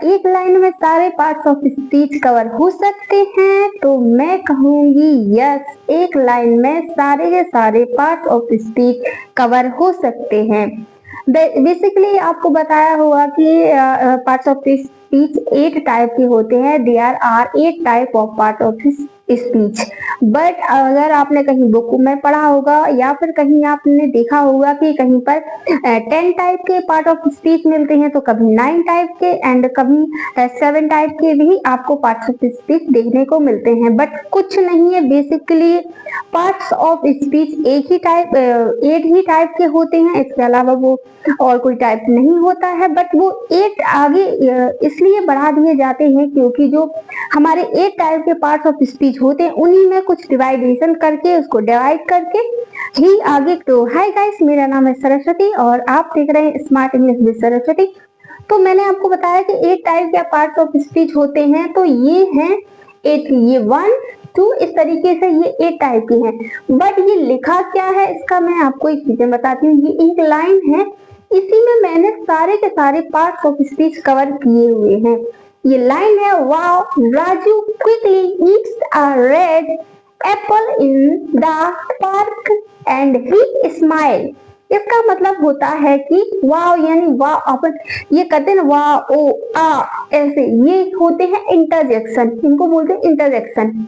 एक लाइन में सारे पार्ट्स ऑफ स्पीच कवर हो सकते हैं? तो मैं कहूंगी यस, एक लाइन में सारे के सारे पार्ट्स ऑफ स्पीच कवर हो सकते हैं। बेसिकली आपको बताया होगा कि पार्ट्स ऑफ स्पीच 8 टाइप के होते हैं। There are 8 type of part of speech. But अगर आपने कहीं बुक में पढ़ा होगा या फिर कहीं आपने देखा होगा कि कहीं पर 10 टाइप के पार्ट ऑफ स्पीच मिलते हैं, तो कभी 9 टाइप के एंड कभी 7 टाइप के भी आपको पार्ट्स ऑफ स्पीच देखने को मिलते हैं। बट कुछ नहीं है, बेसिकली पार्ट्स ऑफ स्पीच एक ही टाइप 8 ही टाइप के होते हैं, इसके अलावा वो और कोई टाइप नहीं होता है। बट वो 8 आगे इसलिए बढ़ा दिए जाते हैं क्योंकि जो हमारे 8 टाइप के पार्ट्स ऑफ स्पीच होते हैं उन्हीं में कुछ डिवाइडेशन करके उसको डिवाइड करके ही आगे। तो हाय गाइस, मेरा नाम है सरस्वती और आप देख रहे हैं स्मार्ट इंग्लिश विद सरस्वती। तो मैंने आपको बताया कि 8 टाइप के पार्ट्स ऑफ स्पीच होते हैं, तो ये हैं 8, ये 1 2 इस तरीके से ये 8 टाइप के हैं। बट ये लिखा क्या है इसका मैं आपको एक चीजें बताती हूँ। ये एक लाइन है, इसी में मैंने सारे के सारे पार्ट्स ऑफ स्पीच कवर किए हुए हैं। ये लाइन है, wow Raju quickly Yeats a red apple in the park and he smile. इसका मतलब होता है कि वाओ यानी वाह, अपन ये कहते हैं वाह ओ आ ऐसे, ये होते हैं इंटरजेक्शन, इनको बोलते हैं इंटरजेक्शन।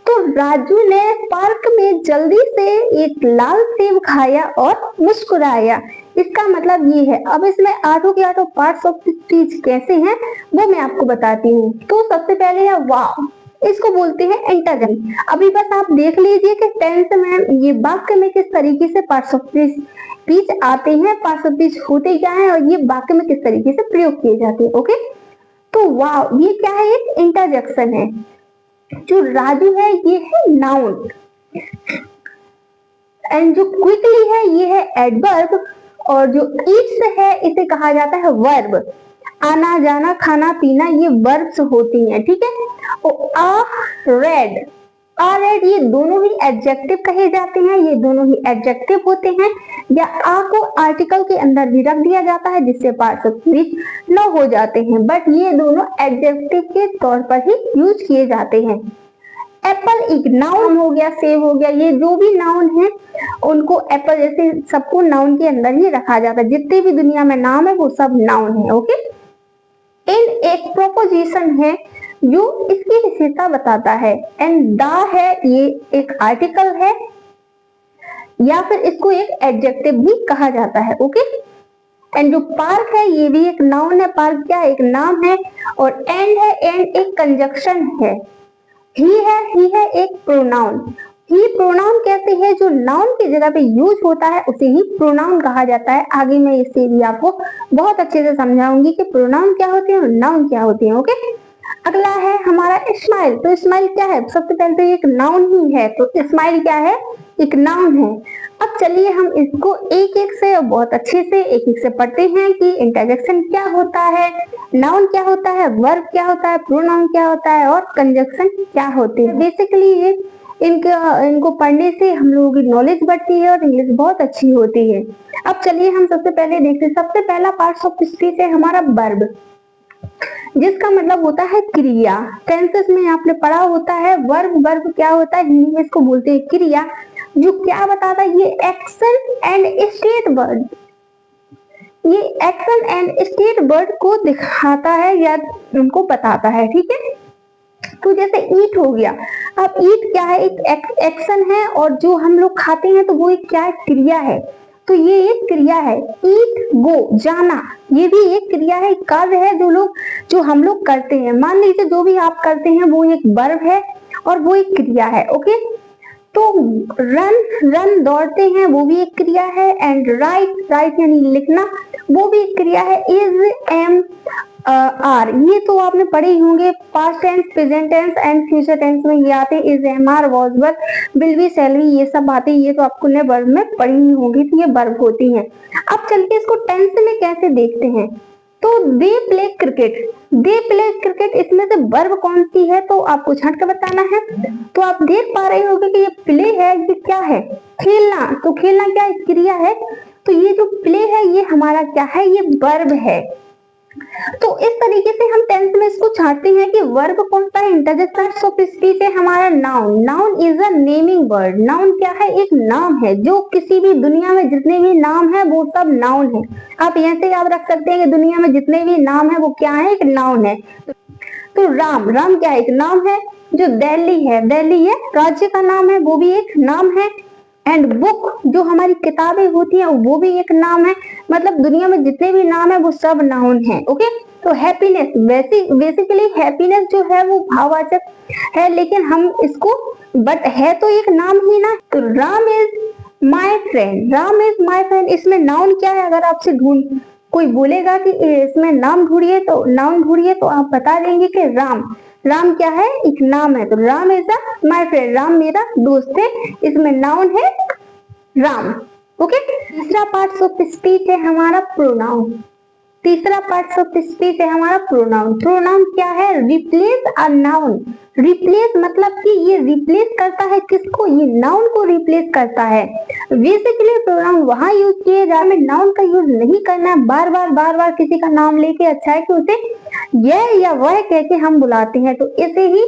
तो राजू ने पार्क में जल्दी से एक लाल सेब खाया और मुस्कुराया। इसका मतलब ये है। अब इसमें आठों के आठों पार्ट्स ऑफ स्पीच कैसे हैं वो मैं आपको बताती हूँ। तो सबसे पहले है वाव, इसको बोलते हैं इंटरजेक्शन। अभी बस आप देख लीजिए कि टेंस में ये वाक्य में किस तरीके से पार्ट्स ऑफ स्पीच आते हैं, पार्ट्स ऑफ स्पीच होते क्या है और ये वाक्य में किस तरीके से प्रयोग किए जाते हैं। ओके, तो वाव ये क्या है, एक इंटरजेक्शन है। जो राजू है ये है नाउन एंड जो क्विकली है ये है एडवर्ब और जो ईट्स है इसे कहा जाता है वर्ब। आना जाना खाना पीना ये वर्ब्स होती हैं, ठीक है। आ रेड ये दोनों ही एडजेक्टिव कहे जाते हैं, ये दोनों ही एडजेक्टिव होते हैं। या आ को आर्टिकल के अंदर भी रख दिया जाता है जिससे पार्ट्स ऑफ स्पीच न हो जाते हैं, बट ये दोनों एडजेक्टिव के तौर पर ही यूज किए जाते हैं। एप्पल एक नाउन हो गया, सेब हो गया, ये जो भी नाउन है उनको एप्पल जैसे सबको नाउन के अंदर ही रखा जाता है। जितने भी दुनिया में नाम है वो सब नाउन है। ओके, इन एक प्रोपोजिशन है जो इसकी विशेषता बताता है। एंड द है ये एक आर्टिकल है या फिर इसको एक एडजेक्टिव भी कहा जाता है। ओके, एंड जो पार्क है ये भी एक नाउन है, पार्क क्या एक नाम है। और एंड है, एंड एक कंजक्शन है। ही है एक प्रोनाउन। ही प्रोनाउन कहते हैं जो नाउन की जगह पे यूज होता है उसे ही प्रोनाउन कहा जाता है। आगे मैं इससे भी आपको बहुत अच्छे से समझाऊंगी कि प्रोनाउन क्या होते हैं और नाउन क्या होते हैं। ओके, अगला है हमारा स्माइल। तो स्माइल क्या है, सबसे पहले तो एक नाउन ही है, तो स्माइल क्या है, एक नाउन है। अब चलिए हम इसको एक एक से बहुत अच्छे से एक एक से पढ़ते हैं कि इंटरजेक्शन क्या होता है, नाउन क्या होता है, वर्ब क्या होता है, प्रोनाउन क्या होता है और कंजक्शन क्या होते हैं। बेसिकली ये इनको पढ़ने से हम लोगों की नॉलेज बढ़ती है और इंग्लिश बहुत अच्छी होती है। अब चलिए हम सबसे पहले देखते हैं। सबसे पहला पार्ट ऑफ स्पीच है हमारा वर्ब, जिसका मतलब होता है क्रिया। टेंसेस में आपने पढ़ा होता है वर्ब क्या होता है, हिंदी में इसको बोलते हैं क्रिया। जो क्या बताता है, ये एक्शन एंड स्टेट वर्ड, ये एक्शन एंड स्टेट वर्ड को दिखाता है या उनको बताता है, ठीक है। तो जैसे ईट हो गया, अब ईट क्या है, एक एक्शन है और जो हम लोग खाते हैं तो वो एक क्या है, क्रिया है। तो ये एक क्रिया है। ईट गो जाना, ये भी एक क्रिया है, कार्य है जो हम लोग करते हैं। मान लीजिए जो भी आप करते हैं वो एक वर्ब है और वो एक क्रिया है। ओके, तो रन दौड़ते हैं वो भी एक क्रिया है। एंड राइट यानी लिखना वो भी एक क्रिया है। इज एम आर ये तो आपने पढ़े ही होंगे, past tense present tense and future tense में ये आते हैं। Is am are was were will be shall be ये सब बातें ये तो आपको ने वर्ब में पढ़ी ही होंगी, तो ये वर्ब होती हैं। अब चल के इसको टेंस में कैसे देखते हैं। तो दे प्ले क्रिकेट, इसमें से वर्ब कौन सी है तो आपको छांट कर बताना है। तो आप देख पा रहे होंगे कि ये प्ले है, ये क्या है, खेलना। तो खेलना क्या क्रिया है, तो ये जो प्ले है ये हमारा क्या है, ये वर्ब है। तो इस तरीके से हम टेंस में इसको छांटते हैं कि वर्ब कौन सा है, इंटरजेक्ट ऑफ स्पीच है हमारा noun. Noun is a naming word. Noun क्या है, एक नाम है। जो किसी भी दुनिया में जितने भी नाम है वो सब नाउन है। आप ऐसे याद रख सकते हैं कि दुनिया में जितने भी नाम है वो क्या है, एक नाउन है। तो राम, राम क्या है, एक नाम है। जो दिल्ली है, दिल्ली है राज्य का नाम है, वो भी एक नाम है। एंड बुक, जो हमारी किताबें होती हैं वो भी एक नाम है। मतलब दुनिया में जितने भी नाम है वो सब नाउन है। ओके, तो हैप्पीनेस, बेसिकली हैप्पीनेस जो है वो भाववाचक है, लेकिन हम इसको, बट है तो एक नाम ही ना। तो Ram is my friend, Ram is my friend, इसमें नाउन क्या है? अगर आपसे कोई बोलेगा कि इसमें नाम ढूंढिए, तो नाउन ढूंढिए, तो आप बता देंगे कि राम। राम क्या है, एक नाम है। तो Ram is a my friend, Ram मेरा दोस्त है, इसमें नाउन है राम। ओके, तीसरा पार्ट ऑफ स्पीच है हमारा प्रोनाउन। तीसरा पार्ट ऑफ स्पीच है हमारा प्रोनाउन। प्रोनाउन क्या है, रिप्लेस अ नाउन। रिप्लेस मतलब कि ये रिप्लेस करता है किसको, ये नाउन को रिप्लेस करता है। बेसिकली प्रोनाउन वहां यूज किए जहां में नाउन का यूज नहीं करना है। बार बार किसी का नाम लेके अच्छा है कि उसे यह या वह कह के हम बुलाते हैं। तो ऐसे ही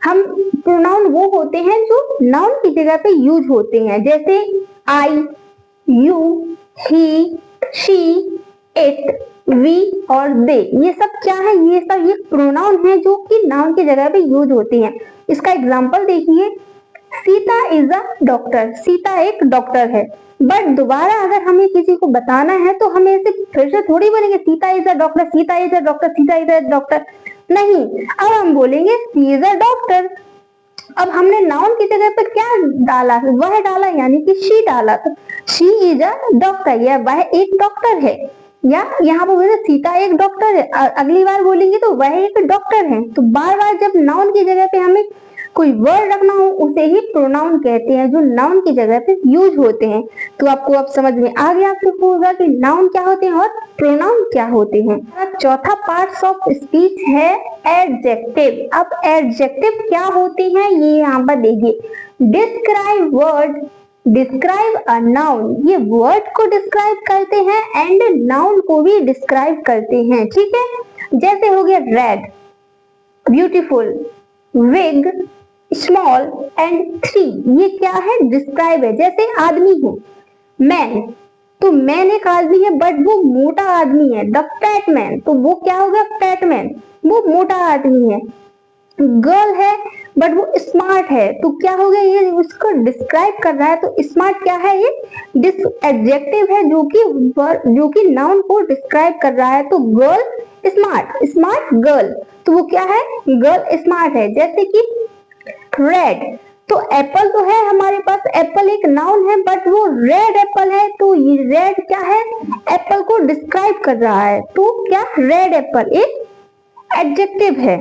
हम प्रोनाउन वो होते हैं जो नाउन की जगह पे यूज होते हैं, जैसे I, you, he, she, it, we और दे। ये सब क्या है, ये सब ये प्रोनाउन है जो कि नाउन की जगह पे यूज होते हैं। इसका एग्जांपल देखिए, Sita is a doctor, Sita एक डॉक्टर है। बट दोबारा अगर हमें किसी को बताना है तो हमें ऐसे फिर से थोड़ी बोलेंगे Sita is a doctor, Sita is a doctor, Sita is a doctor, नहीं। अब हम बोलेंगे सी इज अ डॉक्टर। अब हमने नाउन की जगह पर क्या डाला, वह डाला, यानी कि शी डाला। तो शी इज अ डॉक्टर, या वह एक डॉक्टर है। या यहाँ पर बोले सीता एक डॉक्टर है, अगली बार बोलेंगे तो वह एक डॉक्टर है। तो बार बार जब नाउन की जगह पे हमें कोई वर्ड रखना हो उसे ही प्रोनाउन कहते हैं, जो नाउन की जगह पे यूज होते हैं। तो आपको अब समझ में आ गया आपको होगा कि नाउन क्या होते हैं और प्रोनाउन क्या होते हैं। चौथा पार्ट ऑफ स्पीच है एडजेक्टिव। अब एडजेक्टिव क्या होते हैं ये यहाँ पर देखिए, describe word, describe a noun, ये वर्ड को डिस्क्राइब करते हैं एंड नाउन को भी डिस्क्राइब करते हैं। ठीक है, जैसे हो गया red, beautiful, big, small and three, ये क्या है, डिस्क्राइब है। जैसे आदमी है, मैन, तो मैन एक आदमी है बट वो मोटा आदमी है। द फैट मैन, तो वो क्या होगा, फैट मैन, वो मोटा आदमी है। गर्ल है बट वो स्मार्ट है, तो क्या हो गया, ये उसको डिस्क्राइब कर रहा है। तो स्मार्ट क्या है, ये एडजेक्टिव है जो कि नाउन को डिस्क्राइब कर रहा है। तो गर्ल स्मार्ट, स्मार्ट गर्ल, तो वो क्या है, गर्ल स्मार्ट है। जैसे कि रेड, तो एप्पल तो है हमारे पास, एप्पल एक नाउन है बट वो रेड एप्पल है। तो ये रेड क्या है, एप्पल को डिस्क्राइब कर रहा है। तो क्या, रेड एप्पल एक एडजेक्टिव है।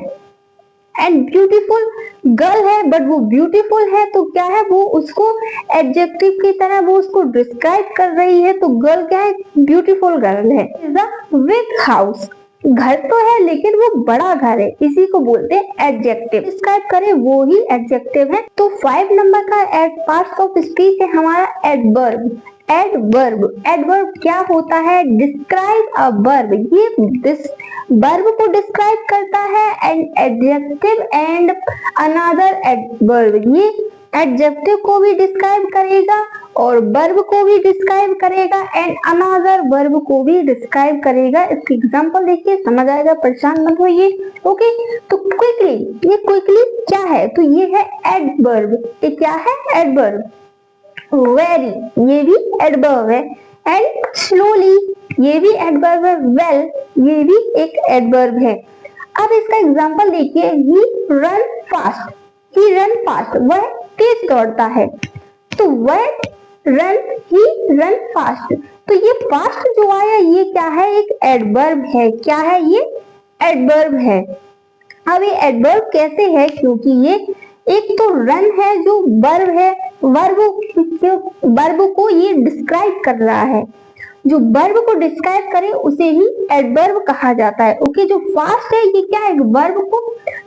एंड ब्यूटीफुल, गर्ल है बट वो ब्यूटीफुल है, तो क्या है, वो उसको एडजेक्टिव की तरह वो उसको डिस्क्राइब कर रही है। तो गर्ल क्या है, ब्यूटीफुल गर्ल है। बिग हाउस, घर तो है लेकिन वो बड़ा घर है, इसी को बोलते हैं एडजेक्टिव। डिस्क्राइब करे वो ही एडजेक्टिव है। तो 5 नंबर का पार्ट ऑफ स्पीच है हमारा एडवर्ब। एडवर्ब, एडवर्ब क्या होता है, डिस्क्राइब अ वर्ब, ये वर्ब को डिस्क्राइब करता है। And adjective and another adverb, ये एडजेक्टिव को भी डिस्क्राइब करेगा और वर्ब को भी डिस्क्राइब करेगा एंड अनदर वर्ब को भी डिस्क्राइब करेगा। इसके एग्जांपल देखिए, समझ आएगा, परेशान मत होइए। ओके, तो क्विकली, ये क्विकली क्या है, तो ये है एडवर्ब। ये क्या है, एडवर्ब। वेरी, ये भी एडवर्ब है। एंड स्लोली, ये भी एडवर्ब है। वेल, ये भी एक एडवर्ब है। अब इसका एग्जांपल देखिए, ही रन फास्ट, ही रन फास्ट, वह तेज दौड़ता है। तो वह रन, ही रन फास्ट, तो ये फास्ट जो आया ये क्या है, एक एडवर्ब है। क्या है, ये एडवर्ब है। अब ये एडवर्ब कैसे है, क्योंकि ये एक तो रन है जो वर्ब है, वर्ब को ये डिस्क्राइब कर रहा है। जो वर्ब को डिस्क्राइब करे उसे ही एडवर्ब कहा जाता है। ओके, जो फास्ट है ये क्या है, वर्ब को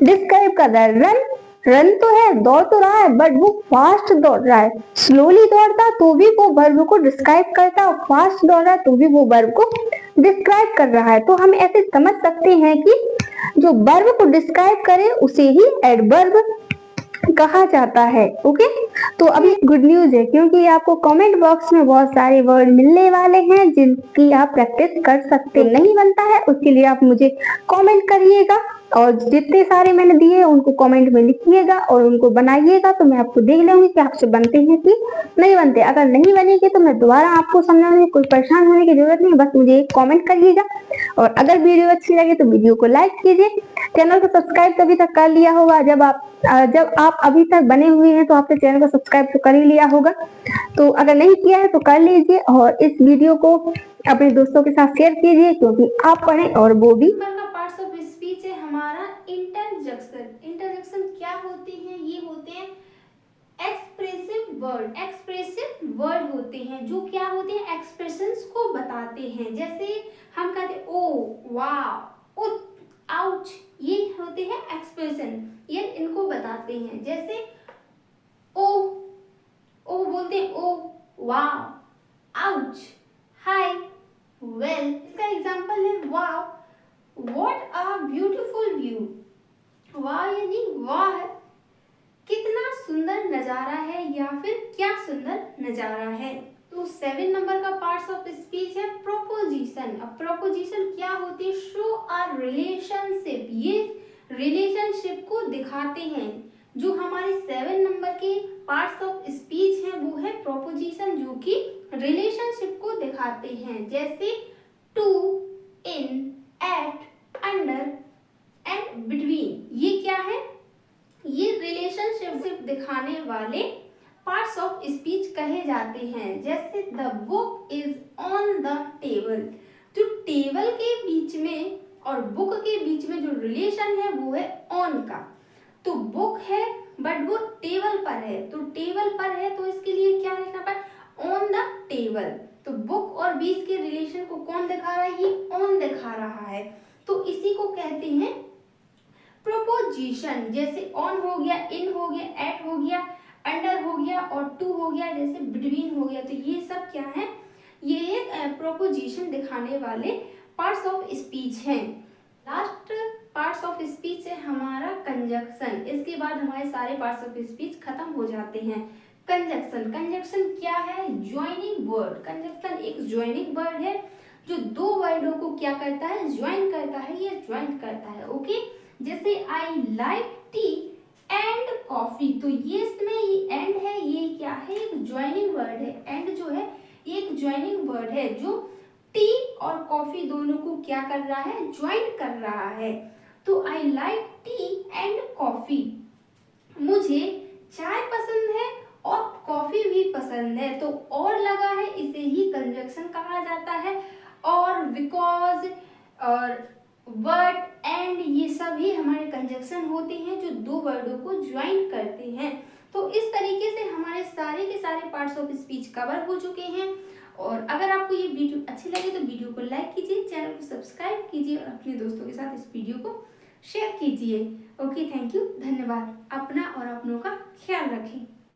डिस्क्राइब कर रहा है। रन, रन तो है, दौड़ तो रहा है, बट वो फास्ट दौड़ रहा है। स्लोली दौड़ता तो भी वो वर्ब को डिस्क्राइब करता, और फास्ट दौड़ रहा है तो भी वो वर्ब को डिस्क्राइब कर रहा है। तो हम ऐसे समझ सकते हैं कि जो वर्ब को डिस्क्राइब करे उसे ही एडवर्ब कहा जाता है। ओके, तो अभी गुड न्यूज है, क्योंकि आपको कमेंट बॉक्स में बहुत सारे वर्ड मिलने वाले हैं जिनकी आप प्रैक्टिस कर सकते। नहीं बनता है उसके लिए आप मुझे कमेंट करिएगा, और जितने सारे मैंने दिए उनको कमेंट में लिखिएगा और उनको बनाइएगा, तो मैं आपको देख लूंगी कि आपसे बनते हैं कि नहीं बनते। अगर नहीं बनेंगे तो मैं दोबारा आपको समझाऊंगी, कोई परेशान होने की जरूरत नहीं, बस मुझे एक कमेंट करिएगा। और अगर वीडियो अच्छी लगे तो वीडियो को लाइक कीजिए, चैनल को सब्सक्राइब तभी तक कर लिया होगा जब आप अभी तक बने हुए हैं, तो आपने चैनल को सब्सक्राइब तो कर ही लिया होगा। तो अगर नहीं किया है तो कर लीजिए, और इस वीडियो को अपने दोस्तों के साथ शेयर कीजिए, क्योंकि आप पढ़ें और वो भी। पार्ट्स ऑफ स्पीच है हमारा इंटरजेक्शन। इंटरजेक्शन क्या होते हैं? ये होते हैं एक्सप्रेसिव वर्ड। एक्सप्रेसिव वर्ड होते हैं जो क्या होते हैं, एक्सप्रेशंस को बताते हैं। जैसे हम कहते हैं ओ, वाह, उत, आउच, ये होते हैं एक्सप्रेशन, ये इनको बताते हैं। जैसे ओ, ओ बोलते हैं ओ, वाह, आउच, हाय, वेल। इसका एग्जांपल है वाह, व्हाट अ ब्यूटीफुल व्यू। वाह यानी वाह, कितना सुंदर नजारा है, या फिर क्या सुंदर नजारा है। तो 7 नंबर का पार्ट्स ऑफ स्पीच है प्रोपोजिशन। अब प्रोपोजिशन क्या होती है? Show a relationship. ये रिलेशनशिप को दिखाते हैं। जो हमारे 7 नंबर के पार्ट्स ऑफ स्पीच हैं वो है प्रोपोजिशन, जो कि रिलेशनशिप को दिखाते हैं। जैसे to, in, at, under and between. ये क्या है? ये रिलेशनशिप दिखाने वाले पार्ट्स ऑफ स्पीच कहे जाते हैं। जैसे the book is on the table. जो टेबल के बीच में और बुक के बीच में जो रिलेशन है वो है ऑन का। तो बुक है बट वो टेबल पर है, तो टेबल पर है तो इसके लिए क्या लिखना पड़ेगा? On the table. तो बुक और बीच के रिलेशन को कौन दिखा रहा है? ये ऑन दिखा रहा है। तो इसी को कहते हैं प्रोपोजिशन। जैसे ऑन हो गया, इन हो गया, एट हो गया, अंडर हो गया और टू हो गया, जैसे बिटवीन हो गया। तो ये सब क्या है? ये एक प्रोपोजिशन दिखाने वाले पार्ट्स ऑफ स्पीच हैं। लास्ट पार्ट्स ऑफ स्पीच है हमारा कंजक्शन। इसके बाद हमारे सारे पार्ट्स ऑफ स्पीच खत्म हो जाते हैं। कंजक्शन, कंजक्शन क्या है? Joining word. कंजक्शन एक ज्वाइनिंग वर्ड है जो दो वर्डों को क्या करता है? ज्वाइन करता है, ये ज्वाइंट करता है। ओके, जैसे I like T and coffee. तो ये इसमें ये एंड है, ये क्या है? एक ज्वाइनिंग वर्ड है। एंड जो है ये एक ज्वाइनिंग वर्ड है जो टी और कॉफी दोनों को क्या कर रहा है? ज्वाइंट कर रहा है। तो I like T and coffee. मुझे चाय पसंद है और कॉफी भी पसंद है। तो और लगा है, इसे ही कंजक्शन कहा जाता है। और बिकॉज और बट, एंड, ये सभी हमारे कंजक्शन होते हैं जो दो वर्डों को ज्वाइन करते हैं। तो इस तरीके से हमारे सारे के सारे पार्ट्स ऑफ स्पीच कवर हो चुके हैं। और अगर आपको ये वीडियो अच्छी लगे तो वीडियो को लाइक कीजिए, चैनल को सब्सक्राइब कीजिए और अपने दोस्तों के साथ इस वीडियो को शेयर कीजिए। ओके, थैंक यू, धन्यवाद। अपना और अपनों का ख्याल रखें।